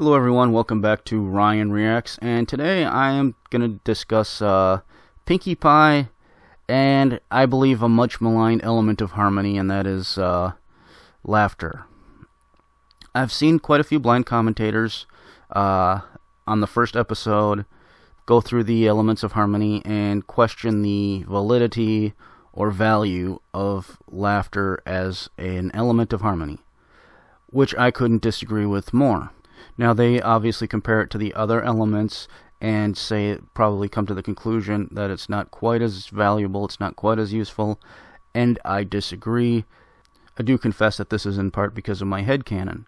Hello everyone, welcome back to Ryan Reacts, and today I am going to discuss Pinkie Pie and I believe a much maligned element of harmony, and that is laughter. I've seen quite a few blind commentators on the first episode go through the elements of harmony and question the validity or value of laughter as an element of harmony, which I couldn't disagree with more. Now, they obviously compare it to the other elements and probably come to the conclusion that it's not quite as valuable, it's not quite as useful, and I disagree. I do confess that this is in part because of my headcanon.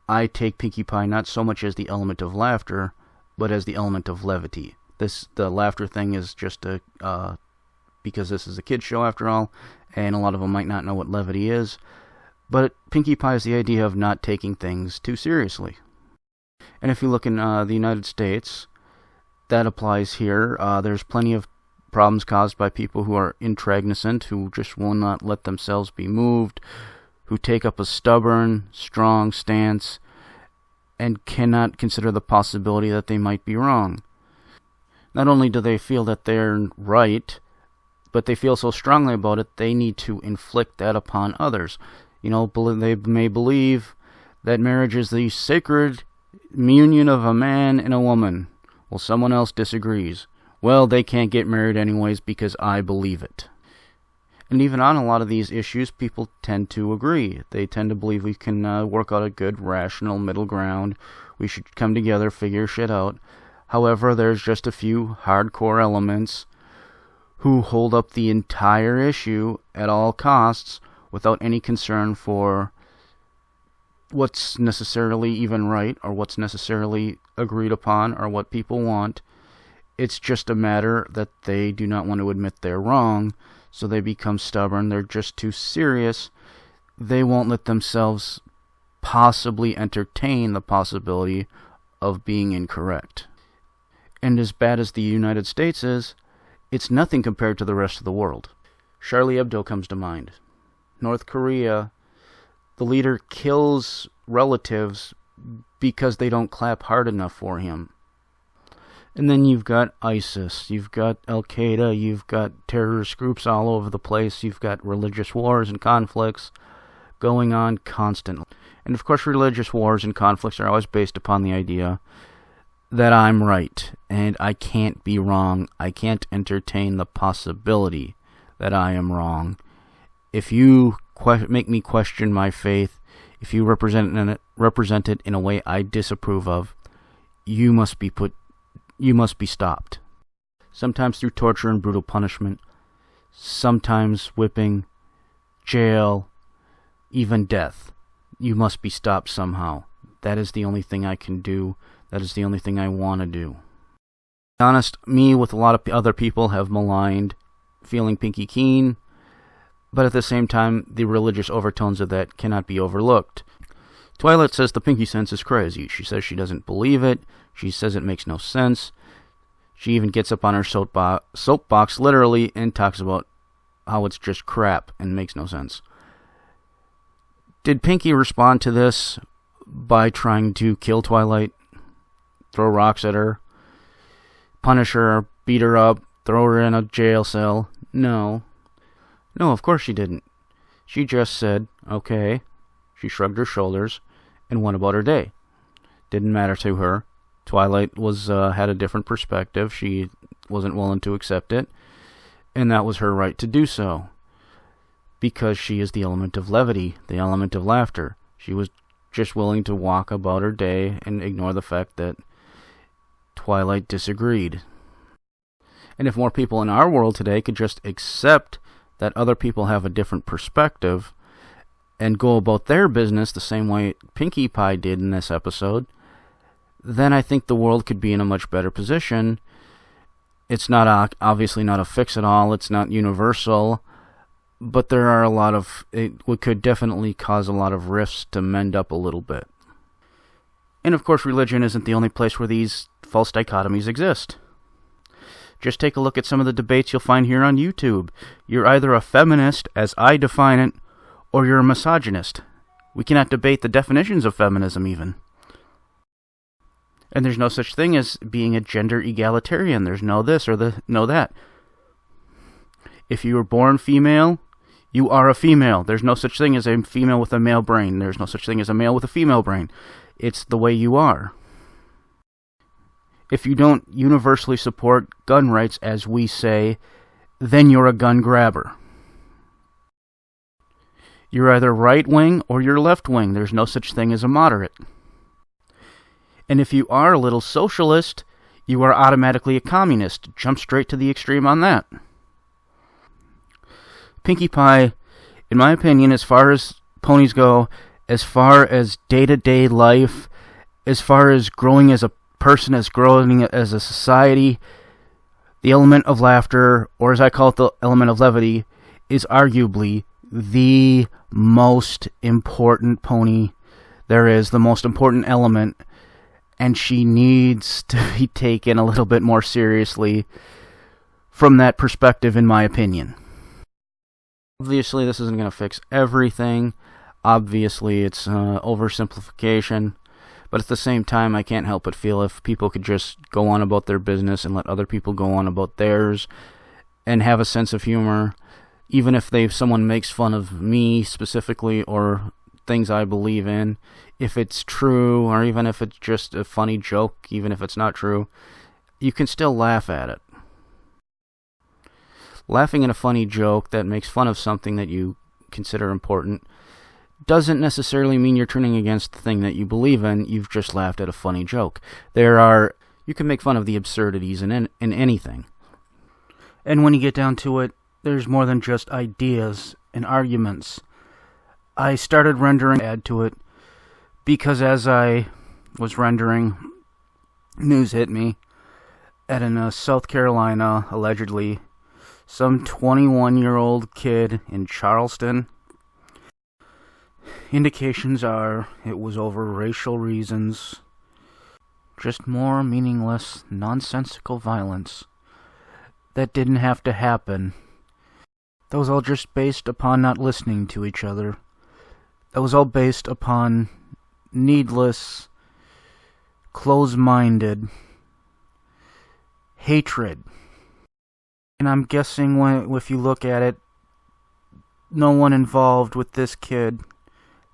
I take Pinkie Pie not so much as the element of laughter, but as the element of levity. The laughter thing is just because this is a kid's show after all, and a lot of them might not know what levity is. But Pinkie Pie is the idea of not taking things too seriously. And if you look in the United States, that applies here. There's plenty of problems caused by people who are intransigent, who just will not let themselves be moved, who take up a stubborn, strong stance, and cannot consider the possibility that they might be wrong. Not only do they feel that they're right, but they feel so strongly about it, they need to inflict that upon others. You know, they may believe that marriage is the sacred union of a man and a woman. Well, someone else disagrees. Well, they can't get married anyways because I believe it. And even on a lot of these issues, people tend to agree. They tend to believe we can work out a good, rational middle ground. We should come together, figure shit out. However, there's just a few hardcore elements who hold up the entire issue at all costs, without any concern for what's necessarily even right, or what's necessarily agreed upon, or what people want. It's just a matter that they do not want to admit they're wrong, so they become stubborn. They're just too serious. They won't let themselves possibly entertain the possibility of being incorrect. And as bad as the United States is, it's nothing compared to the rest of the world. Charlie Hebdo comes to mind. North Korea, the leader kills relatives because they don't clap hard enough for him. And then you've got ISIS, you've got Al-Qaeda, you've got terrorist groups all over the place, you've got religious wars and conflicts going on constantly. And of course, religious wars and conflicts are always based upon the idea that I'm right, and I can't be wrong. I can't entertain the possibility that I am wrong. If you make me question my faith, if you represent it in a way I disapprove of, you must be stopped. Sometimes through torture and brutal punishment, sometimes whipping, jail, even death. You must be stopped somehow. That is the only thing I can do. That is the only thing I want to do. To be honest, me with a lot of other people have maligned feeling Pinkie keen, but at the same time, the religious overtones of that cannot be overlooked. Twilight says the Pinkie sense is crazy. She says she doesn't believe it. She says it makes no sense. She even gets up on her soapbox literally and talks about how it's just crap and makes no sense. Did Pinkie respond to this by trying to kill Twilight, throw rocks at her, punish her, beat her up, throw her in a jail cell? No. No, of course she didn't. She just said, okay. She shrugged her shoulders and went about her day. Didn't matter to her. Twilight had a different perspective. She wasn't willing to accept it, and that was her right to do so, because she is the element of levity, the element of laughter. She was just willing to walk about her day and ignore the fact that Twilight disagreed. And if more people in our world today could just accept that other people have a different perspective and go about their business the same way Pinkie Pie did in this episode, then I think the world could be in a much better position. It's not obviously not a fix-it-all, it's not universal, but there are it could definitely cause a lot of rifts to mend up a little bit. And of course, religion isn't the only place where these false dichotomies exist. Just take a look at some of the debates you'll find here on YouTube. You're either a feminist, as I define it, or you're a misogynist. We cannot debate the definitions of feminism, even. And there's no such thing as being a gender egalitarian. There's no this or no that. If you were born female, you are a female. There's no such thing as a female with a male brain. There's no such thing as a male with a female brain. It's the way you are. If you don't universally support gun rights, as we say, then you're a gun grabber. You're either right-wing or you're left-wing. There's no such thing as a moderate. And if you are a little socialist, you are automatically a communist. Jump straight to the extreme on that. Pinkie Pie, in my opinion, as far as ponies go, as far as day-to-day life, as far as growing as a person, as growing as a society, the element of laughter, or as I call it, the element of levity, is arguably the most important pony there is, the most important element, and she needs to be taken a little bit more seriously from that perspective, in my opinion. Obviously, this isn't going to fix everything. Obviously, it's oversimplification. But at the same time, I can't help but feel if people could just go on about their business and let other people go on about theirs and have a sense of humor, even if someone makes fun of me specifically or things I believe in, if it's true or even if it's just a funny joke, even if it's not true, you can still laugh at it. Laughing at a funny joke that makes fun of something that you consider important doesn't necessarily mean you're turning against the thing that you believe in. You've just laughed at a funny joke. You can make fun of the absurdities in anything. And when you get down to it, there's more than just ideas and arguments. I started rendering add to it because as I was rendering, news hit me that in South Carolina, allegedly, some 21-year-old kid in Charleston, indications are it was over racial reasons, just more meaningless, nonsensical violence that didn't have to happen. That was all just based upon not listening to each other. That was all based upon needless, close-minded hatred. And I'm guessing if you look at it, no one involved with this kid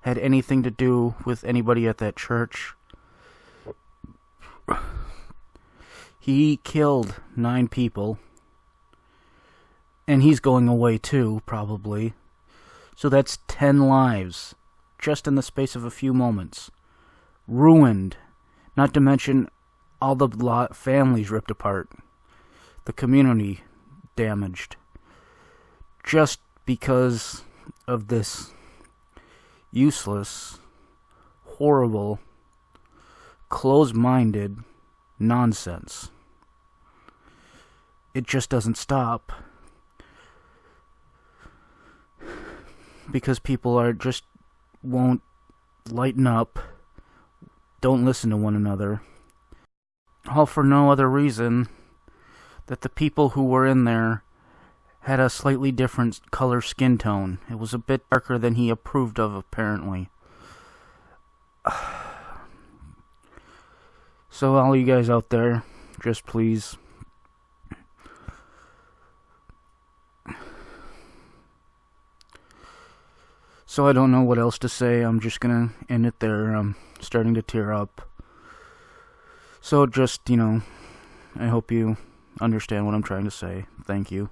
had anything to do with anybody at that church. He killed 9 people. And he's going away too, probably. So that's 10 lives, just in the space of a few moments. Ruined. Not to mention all the families ripped apart. The community damaged. Just because of this useless, horrible, close-minded nonsense. It just doesn't stop. Because people won't lighten up, don't listen to one another, all for no other reason that the people who were in there had a slightly different color skin tone. It was a bit darker than he approved of, apparently. So all you guys out there, just please So I don't know what else to say. I'm just gonna end it there. I'm starting to tear up. So just, I hope you understand what I'm trying to say. Thank you.